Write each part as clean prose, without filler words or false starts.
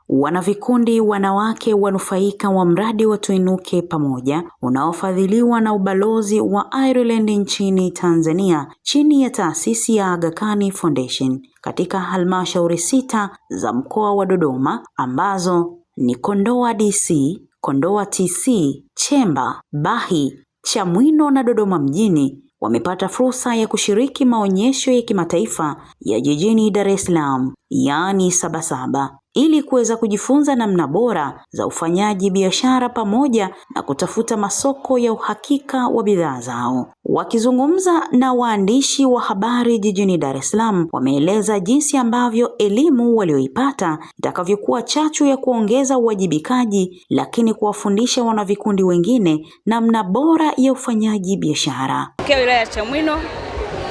Wanavikundi wanawake wanufaika wa mradi wa Tuinuke Pamoja unaofadhiliwa na ubalozi wa Ireland nchini Tanzania chini ya taasisi ya Aga Khan Foundation katika halmashauri 6 za mkoa wa Dodoma ambazo ni Kondoa DC, Kondoa TC, Chemba, Bahi, Chamwino na Dodoma mjini wamepata fursa ya kushiriki maonyesho ya kimataifa ya jijini Dar es Salaam, yaani Sabasaba, ili kuweza kujifunza namna bora za ufanyaji biashara pamoja na kutafuta masoko ya uhakika wa bidhaa zao. Wakizungumza na waandishi wa habari jijini Dar es Salaam, wameeleza jinsi ambavyo elimu walioipata itakavyokuwa chachu ya kuongeza uwajibikaji, lakini kuwafundisha wanavikundi wengine namna bora ya ufanyaji biashara. Kwa wilaya ya Chamwino,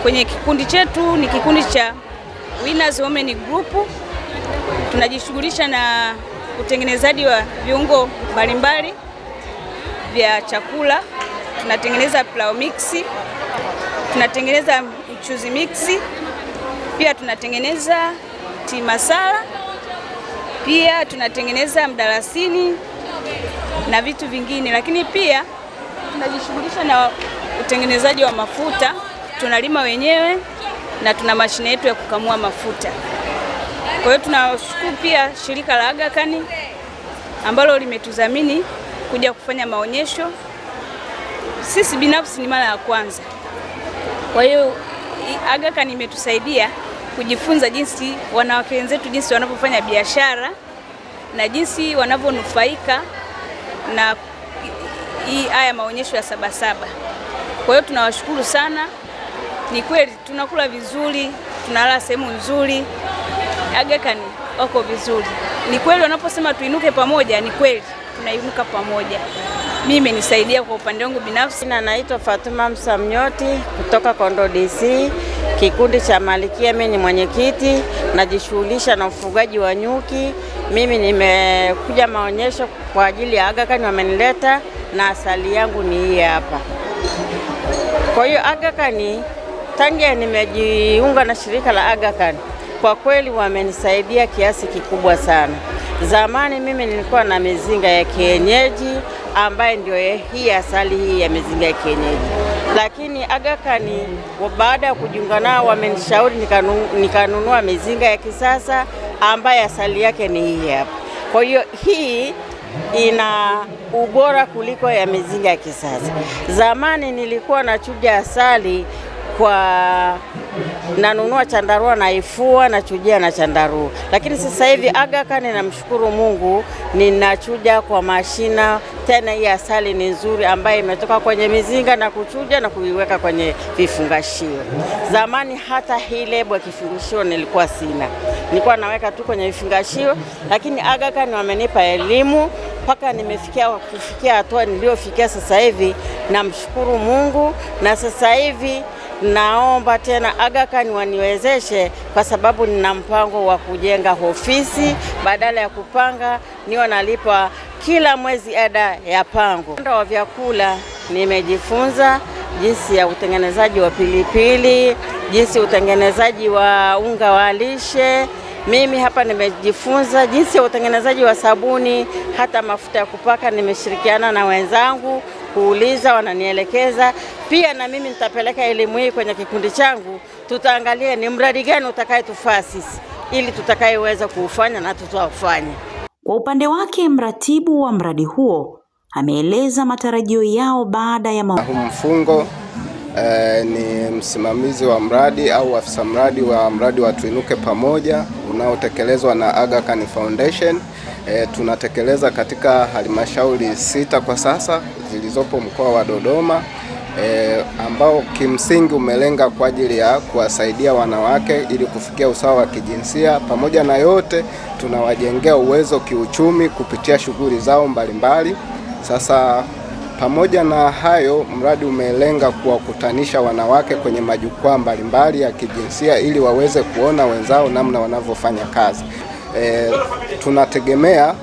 kwenye kikundi chetu ni kikundi cha Winners Women Group. Tunajishughulisha na utengenezaji wa viungo mbalimbali vya chakula. Tunatengeneza pilau mix, tunatengeneza mchuzi mix, pia tunatengeneza tea masala, pia tunatengeneza mdalasini na vitu vingine. Lakini pia tunajishughulisha na utengenezaji wa mafuta. Tunalima wenyewe na tuna mashine yetu ya kukamua mafuta. Kwa hiyo tunashukuru pia shirika la Aga Khan ambalo limetudhamini kuja kufanya maonyesho. Sisi binafsi ni mara ya kwanza. Kwa hiyo Aga Khan imetusaidia kujifunza jinsi wanawake wenzetu jinsi wanavyofanya biashara na jinsi wanavyonufaika na haya maonyesho ya Sabasaba. Kwa hiyo tunawashukuru sana. Ni kweli tunakula vizuri, tunalala sehemu nzuri. Aga Khan wako vizuri. Ni kweli wanaposema tuinuke pamoja, ni kweli tunainuka pamoja. Mimi imenisaidia kwa upande wangu binafsi. Naitwa Fatuma Msamnyoti kutoka Kondoa DC, kikundi cha Malikia. Mimi ni mwenyekiti, najishughulisha na ufugaji wa nyuki. Mimi nimekuja maonyesho kwa ajili ya Aga Khan, wamenileta na asali yangu ni hii hapa. Kwa hiyo Aga Khan, tangia nimejiunga na shirika la Aga Khan, kwa kweli wamenisaidia kiasi kikubwa sana. Zamani mimi nilikuwa na mizinga ya kienyeji ambaye ndio hii asali hii ya mizinga ya kienyeji. Lakini Aga Khan baada ya kujiunga nao wamenishauri nikanunua mizinga ya kisasa ambaye asali yake ni hii hapa. Kwa hiyo hii ina ubora kuliko ya mizinga ya kisasa. Zamani nilikuwa nachuja asali kwa nanunua chandarua naifua na chujia na chandarua, lakini sasa hivi Aga Khan namshukuru Mungu ninachuja kwa mashina. Tena hii asali ni nzuri ambayo imetoka kwenye mizinga na kuchuja na kuiweka kwenye vifungashio. Zamani hata hii lebo ya kifungashio nilikuwa sina, nilikuwa naweka tu kwenye vifungashio, lakini Aga Khan wamenipa elimu mpaka kufikia hatua niliyofikia sasa hivi. Namshukuru Mungu, na sasa hivi naomba tena Aga Khan waniwezeshe, kwa sababu nina mpango wa kujenga ofisi badala ya kupanga niwe nalipa kila mwezi ada ya pango. Upande wa vyakula nimejifunza jinsi ya utengenezaji wa pilipili, jinsi utengenezaji wa unga wa lishe. Mimi hapa nimejifunza jinsi ya utengenezaji wa sabuni, hata mafuta ya kupaka. Nimeshirikiana na wenzangu kuuliza, wananielekeza. Pia na mimi nitapeleka elimu hii kwenye kikundi changu, tutaangalia ni mradi gani utakayetufaa sisi ili tutakayeweza kuufanya na tutafanya. Kwa upande wake, mratibu wa mradi huo ameeleza matarajio yao baada ya mfungo. Ni msimamizi wa mradi au afisa mradi wa mradi wa Tuinuke Pamoja unaotekelezwa na Aga Khan Foundation. Tunatekeleza katika halmashauri 6 kwa sasa zilizopo mkoa wa Dodoma, ambao kimsingi umelenga kwa ajili ya kuwasaidia wanawake ili kufikia usawa wa kijinsia. Pamoja na yote, tunawajengea uwezo kiuchumi kupitia shughuli zao mbalimbali. Sasa pamoja na hayo, mradi umelenga kuwakutanisha wanawake kwenye majukwaa mbalimbali ya kijinsia ili waweze kuona wenzao namna wanavyofanya kazi. Tunategemea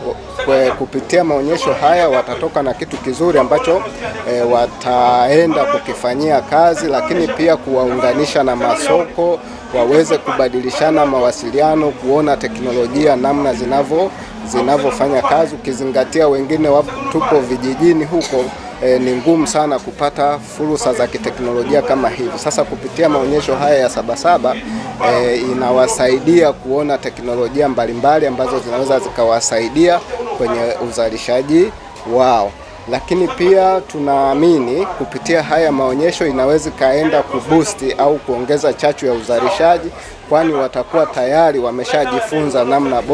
kupitia maonyesho haya watatoka na kitu kizuri ambacho wataenda kukifanyia kazi, lakini pia kuwaunganisha na masoko, waweze kubadilishana mawasiliano, kuona teknolojia namna zinavyofanya kazi, ukizingatia wengine tupo vijijini huko. Ni ngumu sana kupata fursa za kiteknolojia kama hivi. Sasa kupitia maonyesho haya ya Sabasaba inawasaidia kuona teknolojia mbalimbali ambazo zinaweza zikawasaidia kwenye uzalishaji wao. Lakini pia tunaamini kupitia haya maonyesho inaweza kaenda kuboost au kuongeza chachu ya uzalishaji, kwani watakuwa tayari wameshajifunza namna bora